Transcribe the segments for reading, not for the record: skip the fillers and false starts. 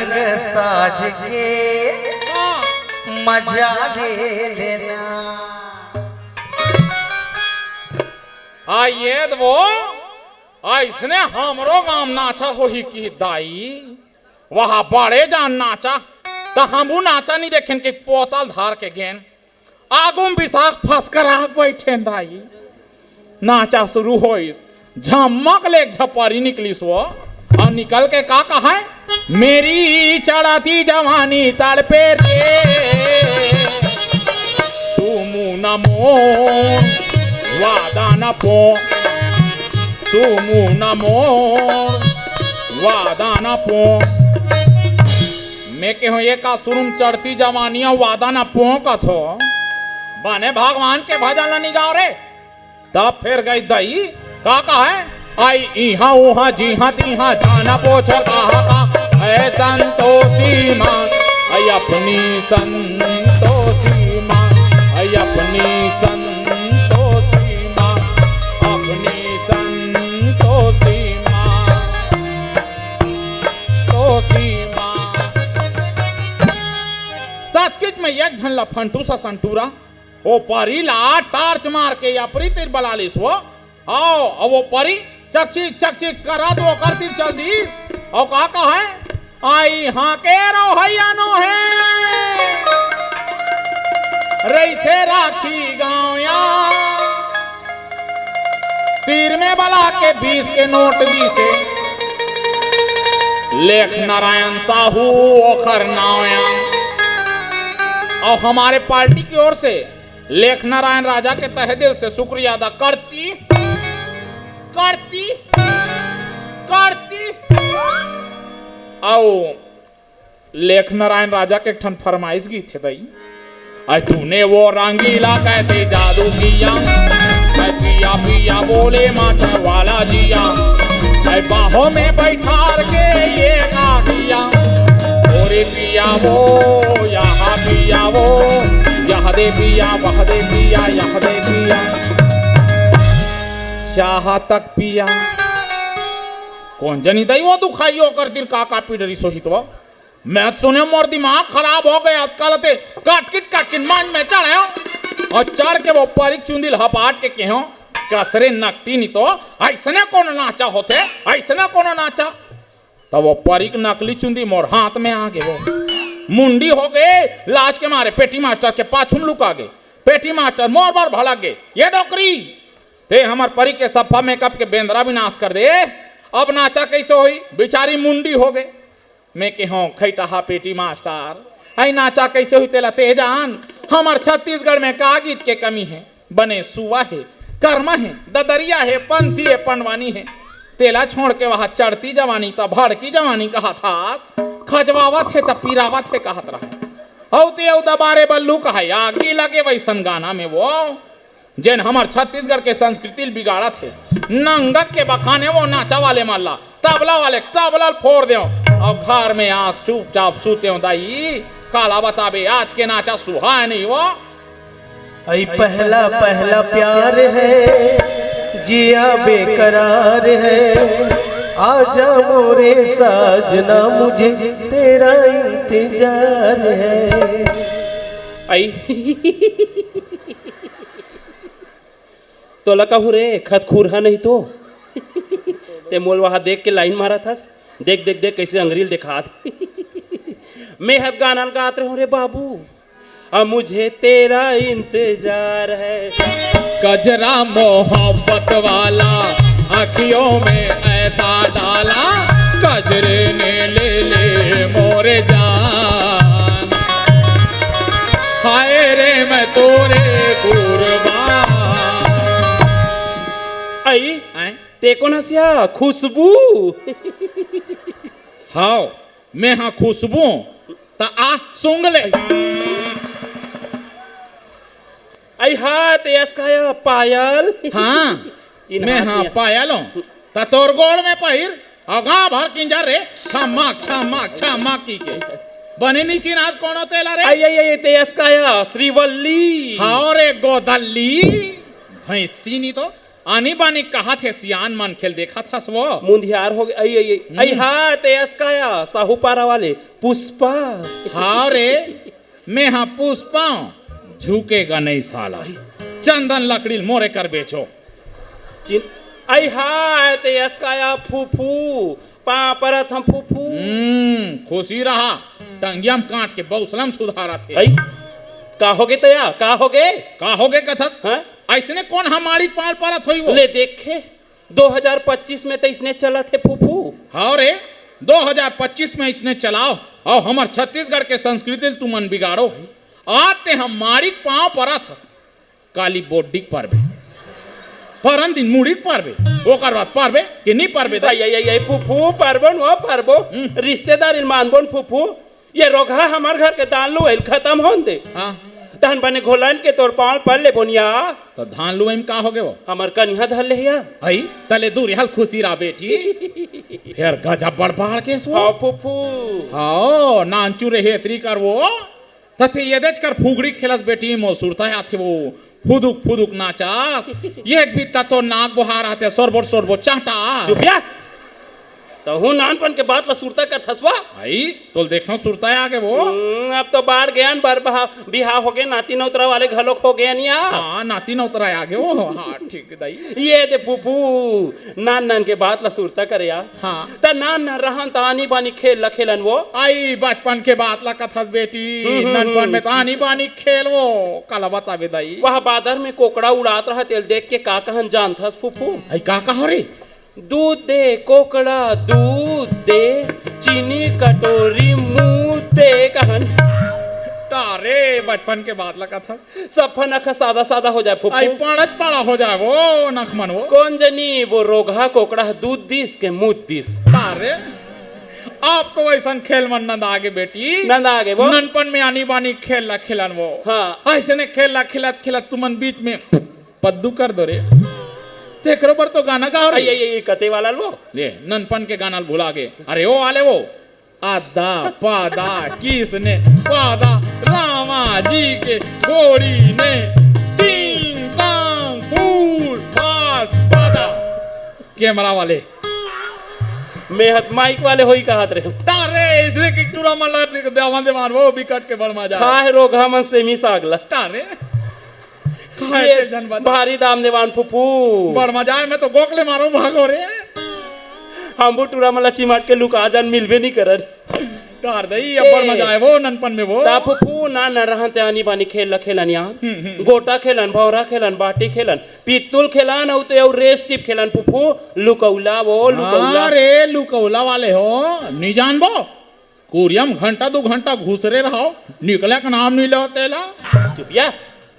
रंग साज के मजा ले लेना। आइए वो ऐसने हमरो गांव नाचा हो ही की दाई वहां बड़े जान नाचा तो हमू नाचा नहीं देखें कि पोतल धार के गेन आगुम विशाख फंस कर आग बैठे दाई नाचा शुरू हो झमक ले झपारी निकली सो और निकल के का कहा है मेरी चढ़ाती जवानी तड़पे रे तुम नमो वादा न पो तुम नमो वादा न पो मैं कहूँ ये का सुरुम चढ़ती जवानिया वादा न पो का थो बने भगवान के भजन नहीं गाओ रे तब फिर गई दई का है आई इहा उहा जी हाँ तीहा जाना पोछो कहा का है संतोषी माँ आई अपनी संतोषी माँ आई अपनी संतोषी माँ अपनी संतोषी माँ तोषी माँ तत्किच में एक झन लफंटू सा संटूरा ओ परी ला टार्च मार के या प्रीतिर बलालिस वो आओ अब वो परी चकची करा दो करती चल दी और का है आई हाँ के रो हैया नो है रही थे राखी गाँव या तीर में बला के 20 के नोट दी से लेख नारायण साहू ओखर नावया और हमारे पार्टी की ओर से लेख नारायण राजा के तहे दिल से शुक्रिया अदा करती आओ लेख नारायण राजा के ठन फरमाइश की थे दई आई तूने वो रंगीला कैसे जादू किया मैं पिया पिया बोले माथा वाला जिया मैं बाहों में बैठार के ये गा किया ओरे पिया वो यहाँ पिया वो यह दे पिया वह दे पिया यह दे पिया चाह तक पिया कौन जनी दई वो दुखाई होकर दिल काका पीडरी सोहित वो मैं सुने मोर दिमाग खराब हो गया कलते काटकिट मान में चढ़े और चढ़ के वो परिक चुंदिल हपाट के कहो कसरे नकटी नहीं तो ऐसने कौन नाचा होते ऐसने कौन नाचा तो वो परिक नकली चुंदी मोर हाथ में आ गए वो मुंडी हो गए लाज के मारे पेटी मास्टर के पाछुम लुका गए पेटी मास्टर मोर बार भड़क गए ये डोकरी ते हमार परी के सफा मेकअप के बेंदरा भी नाश कर दे अब नाचा कैसे हुई बेचारी मुंडी हो गए मैं कहूँ खैटहा पेटी मास्टर आई नाचा कैसे हुई तेला तेजान हमार छत्तीसगढ़ में का गीत के कमी है बने सुआ है कर्मा है ददरिया है पंथी है पंडवानी है तेला छोड़ के वहां चढ़ती जवानी तब भड़की जवानी कहा था खजवावत है तब पीरावत है कहत रहा औते औ दबारे बल्लू कहा आगे लगे वैसन गाना में वो जैन हमार छत्तीसगढ़ के संस्कृति बिगाड़ा थे नंगत के बखाने वो नाचा वाले माला तबला वाले तबला फोड़ दो और घर में आंख चुपचाप सूते हो दाई काला बताबे आज के नाचा सुहा नहीं वो आई पहला पहला प्यार है जिया बेकरार है आजा मोरे साजना मुझे तेरा इंतजार है आई तो लका रे खत खूरहा नहीं तो ते मोल वहां देख के लाइन मारा था देख देख देख कैसे अंग्रेल दिखा मैं हद गाना गाते रहो रे बाबू अब मुझे तेरा इंतजार है गजरा मोहब्बत वाला आँखियों में ऐसा डाला गजरे ने ले मोरे जान हाय रे मैं तोरे कुर्बान आई तेको नसिया खुशबू हाँ मैं हाँ खुशबू ता आ सुंग ले आई हाँ तेस का पायल हाँ मैं हाँ पायलों ता तोर गोड़ में पहिर अगा भर किंजर रे छमा की के बने नीचे आज कौन तेला रे आई तेस का श्रीवल्ली हाँ रे गोदल्ली भैंसी नहीं तो आनी बानी कहा थे सियान मन खेल देखा था वो मुंधियार हो गए आई हाँ ते अस्काया साहूपारा वाले पुष्पा हाँ रे मैं हाँ पुष्पा झुकेगा नहीं साला चंदन लकड़ी मोरे कर बेचो चिन आई हाँ ते अस्काया फूफू पा परत हम फूफू खुशी रहा टंगियम काट के बौसलम सुधारा थे आई का होगे तया का होगे कथस हाँ ऐसने कौन हमारी पाल परत हुई वो ले देखे 2025 में तो इसने चला थे फूफू हाँ रे 2025 में इसने चलाओ और हमार छत्तीसगढ़ के संस्कृति तू मन बिगाड़ो आते हमारी पाँव परत हस काली बोडिक परबे परन दिन मुड़िक परबे ओकर बाद परबे कि नहीं परबे आई फूफू परबन वो परबो रिश्तेदार मानबन फूफू ये रोगा हमार घर के दान लो खत्म होन दे हाँ धान बने घोलन के तोर पाल पर ले बोनिया तो धान लुएम का होगे वो हमार कन्या धर ले या आई तले दूर हल खुशी रा बेटी फिर गजब बड़बाड़ के सो हाँ फूफू हाँ नानचू रे हेतरी कर वो तथे ये देख कर फुगड़ी खेलत बेटी मो सुरता है आथे वो फुदुक फुदुक नाचास ये भी तो नाक बुहार आते सोरबो चाटा चुपिया तो हूँ नानपन के बात ला सुरता कर थसवा आई तो देखो सुरता है आगे वो अब तो बाढ़ गया बार बिहाव हो गए नाती नौतरा वाले घलोक हो गए निया हाँ नाती नौतरा आगे वो हाँ ठीक दाई ये दे फूफू नान नान के बात ला सुरता करे या हाँ ता नान नान रहन ता आनी बानी खेल ला खेलन वो आई बचपन के बात ला कथस बेटी ननपन में तानी बानी खेल वो कला बता दाई वह बादर में कोकड़ा उड़ात रहा तेल देख के का कहन जान थस फूफू आई का हो रे दूध दे कोकड़ा दूध दे चीनी कटोरी मुंह दे कहन तारे बचपन के बात लगा था सब फनक सादा सादा हो जाए फूफू आई पड़त पड़ा हो जाए वो नखमन वो कौन जनी वो रोगा कोकड़ा दूध दिस के मुंह दिस तारे आपको ऐसा खेल मन नंद आगे बेटी नंद आगे वो ननपन में आनी बानी खेल ला खिलन वो हाँ ऐसे ने खेल ला खिलत तुमन बीच में पद्दू कर दो रे तेकरो पर तो गाना गा रही ये कते वाला लो ले ननपन के गाना भुला गए अरे ओ आले वो आदा पादा किसने पादा रामा जी के घोड़ी ने टिंग टांग फूल फास पादा कैमरा वाले मेहत माइक वाले होई कहत रहे तारे इसलिए कि टूरा मल्ला देवान देवान वो बिकट के बड़ मजा हां रोगा मन से मी सागला तारे भारी दाम देवान फूफू बड़ मजा है मैं तो गोकले मारो भागो रे हम टूरा मला चिमाट के लुका जान मिलबे नहीं करर तार दई अब बड़ मजा है वो ननपन में वो ता फूफू ना न रहते आनी बानी खेल खेलन यहाँ गोटा खेलन भौरा खेलन बाटी खेलन पित्तुल खेलन और तो रेस टिप खेलन फूफू लुकौला वो लुकौला रे लुकौला वाले हो नहीं जानबो कोरियम घंटा 2 घंटा घुसरे रहो निकले का नाम नहीं लो तेला चुपिया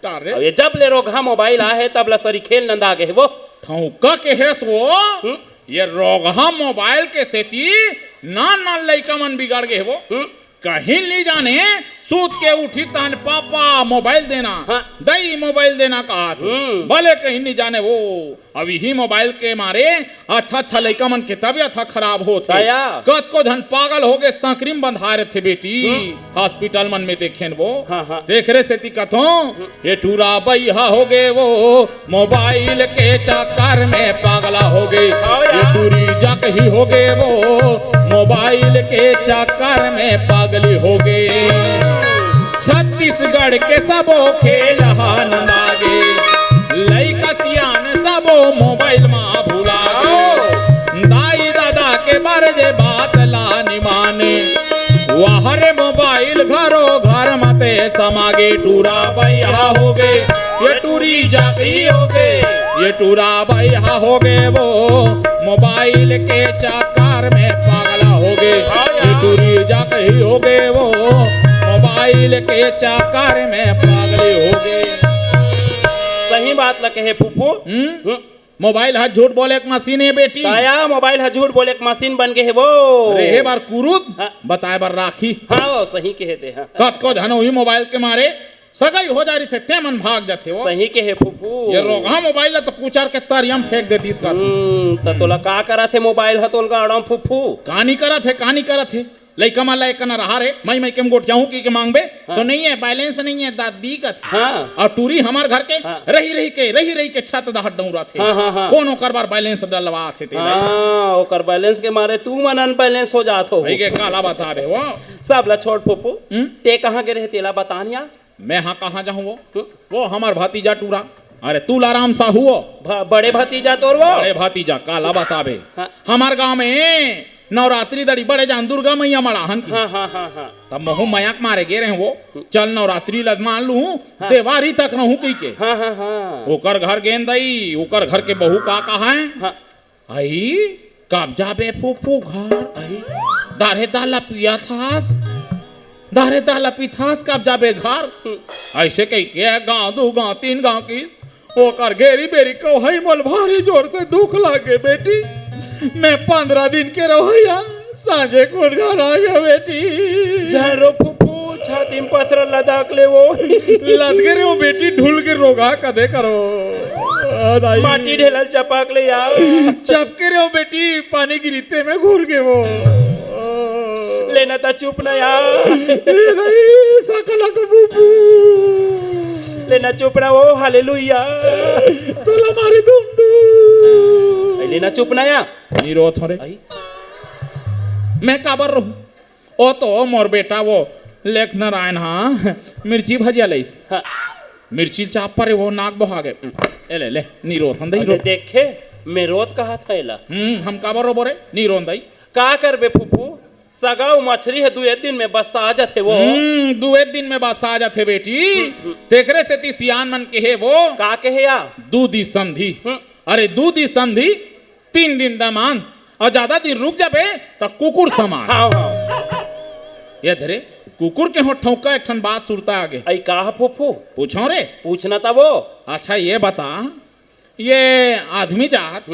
तारे ये जब ले रोगा मोबाइल आए तब ला सरी खेल नंदा आगे वो ठौका के हेस वो ये रोगा मोबाइल के सेती ना लइका मन बिगाड़ गए वो कहीं नहीं जाने सूत के उठी तन पापा मोबाइल देना हाँ। दई मोबाइल देना कहा भले कहीं नहीं जाने वो अभी ही मोबाइल के मारे अच्छा लइका मन के तबियत खराब होते कत को धन पागल हो गए सांकरीम बंधा रहे थे बेटी हॉस्पिटल मन में देखे वो हाँ। देख रहे से कथो ये टूरा बैहा हो गए वो मोबाइल के चक्कर में पागला हो गए ये टूरी जक ही हो गए वो मोबाइल के चक्कर में पागली हो गए छत्तीसगढ़ के सबो खेल आनंद आगे लइका सियान सबो मोबाइल मा भुला दाई दादा के बरजे बात लानी माने वहरे मोबाइल घरो घर मते समागे टूरा बैहा हो गए ये टूरी जागी हो गए ये टूरा बैहा हो गए वो मोबाइल के चक्कर में पागला हो गए ये टूरी जागी हो गए वो मोबाइल के चक्कर में पागले हो गए सही बात लगे है फूफू मोबाइल है झूठ बोले एक मशीन है बेटी आया मोबाइल है झूठ बोले एक मशीन बन गए है वो रे बार कुरुद हाँ। बताए बार राखी हाँ वो सही कहते हैं कत को धनो ही मोबाइल के मारे सगाई हो जा रही थे ते मन भाग जाते वो सही के है फूफू ये रोगा मोबाइल तो कुचार के तारियम फेंक देती इसका तो तोला का करा थे मोबाइल है तोल गाड़म फूफू कहानी करा थे लइका मन ला एकन रहा रे मैं केम गोठियाहू की मांग बे तो नहीं है, बैलेंस नहीं है दादी कथ। हाँ और टूरी हमार घर के हाँ। रही के छत दहट डौरा थे। हाँ। कौन ओकर बार बैलेंस डलवा थे ते हाँ ओकर बैलेंस के मारे तू मन अनबैलेंस हो जात हो। भाई के काला बता बे वो सब ला छोड़ फूफू, ते कहाँ के रहे तेला बतानिया। मैं हाँ कहाँ जाऊँ वो हमार भतीजा टूरा। अरे तू आराम सा हुआ बड़े भतीजा तोर वो बड़े भतीजा काला बताबे। हाँ। हमार गांव में नवरात्रि दड़ी बड़े जान दुर्गा मैया मड़ाहन की। हाँ हाँ हाँ हाँ तब महू मयाक मारे गे रहे वो चल नवरात्रि लद मान लू देवारी तक रहूं कई के। हाँ हाँ हाँ ओकर घर गेंद दई ओकर घर के बहू का कहा है हाँ आई कब्जा बे फूफू घर आई दारे दाला पिया थास दारे दाला पी थास कब्जा बे घर ऐसे कई के गांव दो गांव तीन गांव की ओकर घेरी बेरी कहाई मोल भारी जोर से दुख लागे बेटी। मैं 15 दिन के रहोया सांझे कोट घर आ गया बेटी। झारो फूफू छाती में पत्थर लदाक ले वो लद के रे वो बेटी ढुल के रोगा कदे करो माटी ढेलल चपाक ले यार चपके रे वो बेटी पानी गिरते में घूर के वो लेना था चुप ना यार सकला कबूबू लेना चुप ना वो हालेलुया तोला मारी दुम दू लेना चुप ना या नीरो थोड़े मैं काबर रहूं ओ तो मोर बेटा वो लेख नारायण हाँ मिर्ची भजिया लईस हाँ। मिर्ची चाप पर वो नाक बहा गए ले नीरो थंदई अरे देखे मैं रोत कहा था एला हम काबर रो बोरे नीरो दई का कर बे फूफू सगाऊ मछली है 2 दिन में बस आ जाते वो 2 दिन में बस आ जाते बेटी तेकरे से ती सियान मन के है वो का कहे या दूधी संधि। अरे दूधी संधि 3 दिन दमान और ज्यादा दिन रुक जाबे तो कुकुर समान। हाँ हाँ ये धरे कुकुर के हो ठौका एक ठन बात सुरता आगे आई का फूफू पूछो रे पूछना था वो अच्छा ये बता ये आदमी जात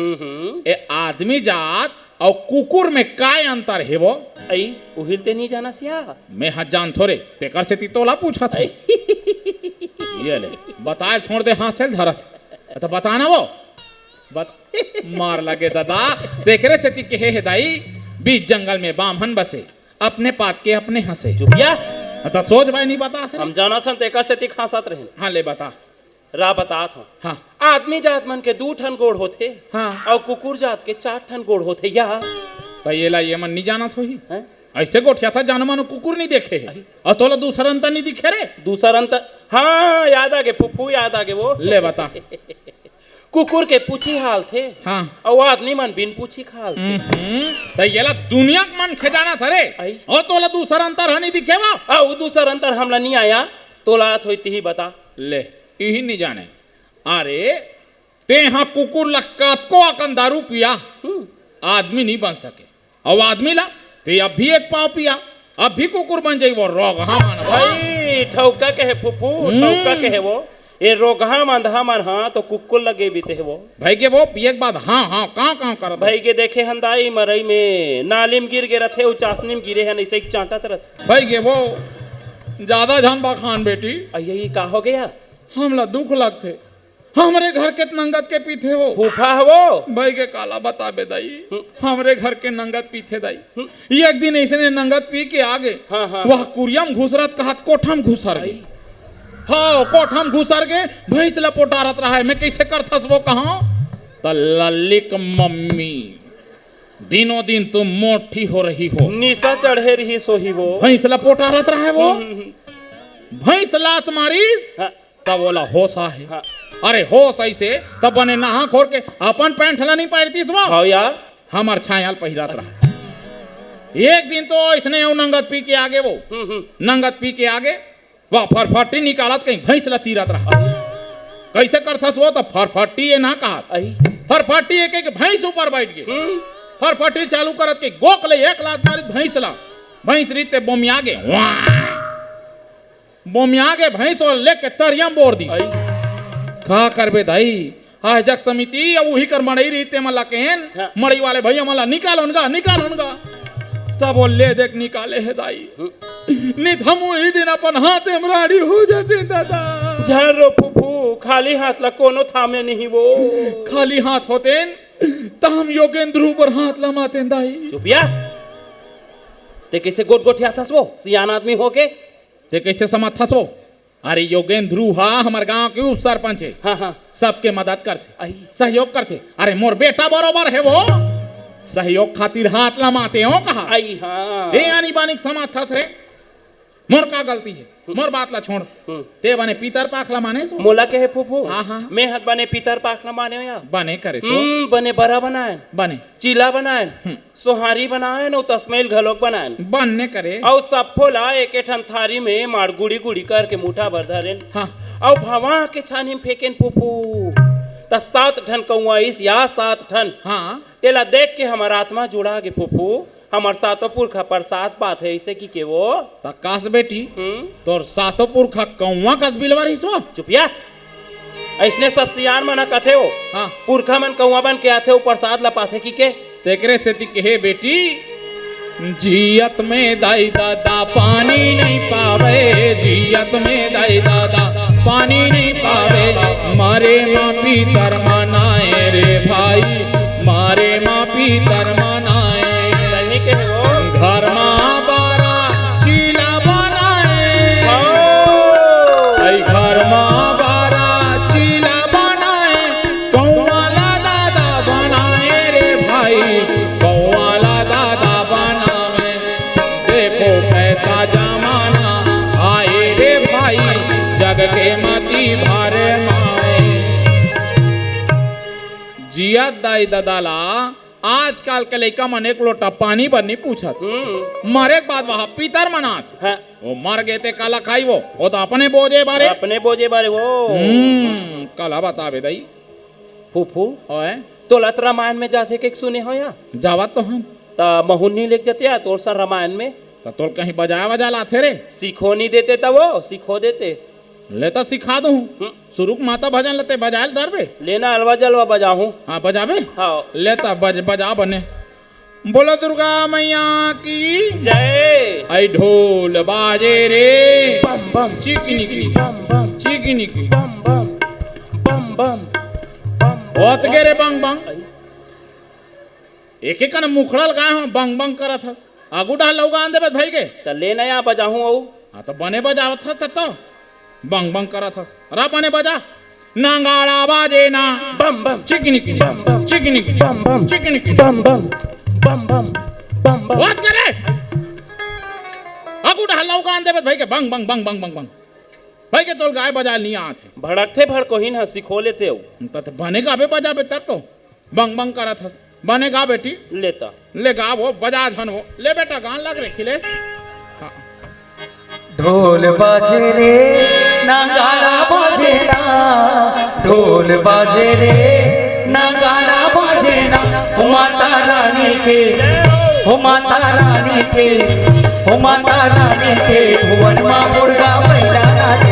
ये आदमी जात और कुकुर में काय अंतर है वो आई उहिलते नहीं जाना सिया मैं हाथ जान थोड़े तेकर से तितोला पूछा था ये ले बताए छोड़ दे हाथ से धरत तो बताना वो मार लगे दादा तेकरे से ती कहे है दाई बीच जंगल में बामहन बसे अपने पात के अपने हंसे चुपिया तो सोच भाई नहीं बता सर हम जाना छन तेकर से ती खासत रहे हाँ ले बता रा बतात हो हाँ आदमी जात मन के 2 ठन गोड़ होते हाँ और कुकुर जात के 4 ठन गोड़ होते या तो ये ला ये मन नहीं जाना थोही हैं? ऐसे गोठिया था जान मानो कुकुर नहीं देखे है और तोला दूसरा अंतर नहीं दिखे रे दूसरा अंतर हाँ याद आ गए फूफू याद आ गए वो ले बता कुकुर के पूछी हाल थे हाँ और आदमी मन बिन पूछी खाल थे तो ये ला दुनिया के मन खजाना था रे आई। और तोला दूसरा अंतर है नहीं दिखे वा वो दूसरा अंतर हमला नहीं आया तो लात होती ही बता ले यही नहीं जाने अरे ते यहाँ कुकुर लक्कात को अकन दारू पिया आदमी नहीं बन सके और आदमी ला ते अब भी एक पाव पिया अब भी कुकुर बन जाई वो रोग हाँ मान भाई ठौका के है फूफू ठौका के है वो ये रोगहा मंधा मन हाँ तो कुकुर लगे बीते है वो भाई के वो पिए के बाद हाँ हाँ कहाँ कर भाई के देखे हंदाई मरई में नालिम गिर गे रथे उ चासनी में गिरे हैं ऐसे एक चांटत रथ भाई के वो ज्यादा जानबा खान बेटी ये का हो गया हमला दुख लगते हमरे घर के नंगत के पीते हो फूफा है वो भाई के काला बता बे दाई हमरे घर के नंगत पीते दाई एक दिन ऐसे नंगत पी के आगे हाँ, हाँ। वह कुरियम घुसरत कहत कोठम घुसर गई हाँ कोठम घुसर के भैंस लपोटारत रहा है मैं कैसे करथस वो कहा त लल्लिक मम्मी दिनों दिन तुम मोटी हो रही हो निशा चढ़े रही सोही वो भैंस लपोटारत रहा है वो भैंस लात मारी हाँ, तब बोला होश है हाँ। अरे होश ऐसे तब बने नहा खोर के अपन पैंट हला नहीं पारतीस वो हाँ या हमार छायाल पहिरात रहा एक दिन तो इसने नंगत पी के आगे वो नंगत पी के आगे वह फरफटी निकालत कहीं भैंस ला तीरत रहा कैसे करथस वो तो फरफटी ये ना कहा आई फरफटी एक एक भैंस ऊपर बैठ गए फरफटी चालू करत के गोक ले एक लात मारी भैंस ला भैंस रीते बोमिया गे बोमिया गे भैंस और लेके तरियम बोर दी का करबे दाई आज जग समिति अब वही कर मड़ई रीते मला केन हाँ। मड़ई वाले भैया मला निकाल उनका तब वो ले देख निकाले है दाई नित हम वही दिन अपन हाथ एमराड़ी हो जाते दादा झरो फूफू खाली हाथ ला कोनो थामे नहीं वो खाली हाथ होते तो हम योगेंद्र ऊपर हाथ लमाते दाई चुपिया ते कैसे गोट गोठिया थस वो सियान आदमी होके? ते कैसे समझ थस वो? अरे योगेंद्र ध्रुव हमारे गांव के उप सरपंच है, हाँ हाँ सबके मदद करते, आई। सहयोग करते। अरे मोर बेटा बरोबर है वो, सहयोग खातिर हाथ लमाते हो कहा। आई हाँ ए आनी बानी समाज थस रे, मोर का गलती है, मोर बात ला छोड़। ते बने पीतर पाखला माने सो मोला के है फूफू? हाँ, हाँ। मैं हद बने पीतर पाख न माने या बने करे सो बने बरा बनाए, बने चीला बनाए, सोहारी बनाए न तस्मेल घलोक बनाए बनने करे। और सब फोला एक ठन थारी में मार गुड़ी गुड़ी करके मुठा भर धरेन हाँ और भवा के छानी में फेंकेन फूफू। त 7 ठन कौआइस या 7 ठन हाँ तेला देख के हमारा आत्मा जुड़ा गे फूफू। हमार सातों पुरखा प्रसाद बात है इसे की के वो तकास बेटी तोर सातो पुरखा कौवा कस बिलवर हिसो। चुपिया ऐसने सब सियान मना कथे हो हाँ पुरखा मन कौवा बन के आथे हो प्रसाद ला पाथे की के तेकरे से ती कहे बेटी, जियत में दाई दादा पानी नहीं पावे, जियत में दाई दादा पानी नहीं पावे, मारे माँ पीतर मनाए रे भाई, मारे माँ पीतर मनाए। सही के है वो घर माँ बारा चीला बनाए, ऐ घर माँ बारा चीला बनाए, कौवाला दादा बनाए रे भाई, कौवाला दादा बनावे। देखो कैसा जमाना आए रे भाई, जग के मती भारे माए। जिया दाई ददाला आजकल के लड़का मन एक लोटा पानी भर नहीं पूछत, मरे के बाद वहां पीतर मनात। हाँ वो मर गए थे काला खाई वो तो अपने बोझे बारे अपने बोझे बारे वो काला बतावे दई फूफू। ओए तो लत रामायण में जाते के सुने हो या जावत तो हम ता महुन्नी लेके जाते या तोर सा रामायण में तो तोल कहीं बजाया वजा लाथे रे, सीखो नहीं देते तब वो सीखो देते लेता सिखा दूं। शुरू माता भजन लेते बजाए डर बे लेना अलवा जलवा बजाऊं। हाँ बजाबे हाँ लेता बजा बने। बोलो दुर्गा मैया की जय। आई ढोल बाजे रे बम बम चिकनी की बम बम चिकनी की बम बम बम बम बम होत गे रे बंग बंग। एक एक मुखड़ल गाय हो बंग बंग करत ह आगू डाल लौगा आन देबे भाई के त लेना या बजाऊं औ हाँ तो बने बजावत था तो बंग बंग करत था रा बने बजा नांगाड़ा बाजे ना बम बम चिकनी की बम बम चिकनी की बम बम चिकनी की बम बम बम बम बम बम बात करे आगू डाल लौगा आन देबे भाई के बंग बंग बंग बंग बंग बंग भाई के तोल गाय बजा नहीं आथे भड़कते भड़कोहीन ह सिखो लेते हो तत बने गाबे बजाबे तब तो बंग बंग करत हस बने गा बेटी लेता ले गा वो बजा धन वो ले बेटा गान लग रे खिलेश। हाँ ढोल बाजे रे नगारा बाजे ना, ढोल बाजे रे नगारा बाजे ना, हो माता रानी के, हो माता रानी के, हो माता रानी के भुवन मां मुर्गा बैला नाचे।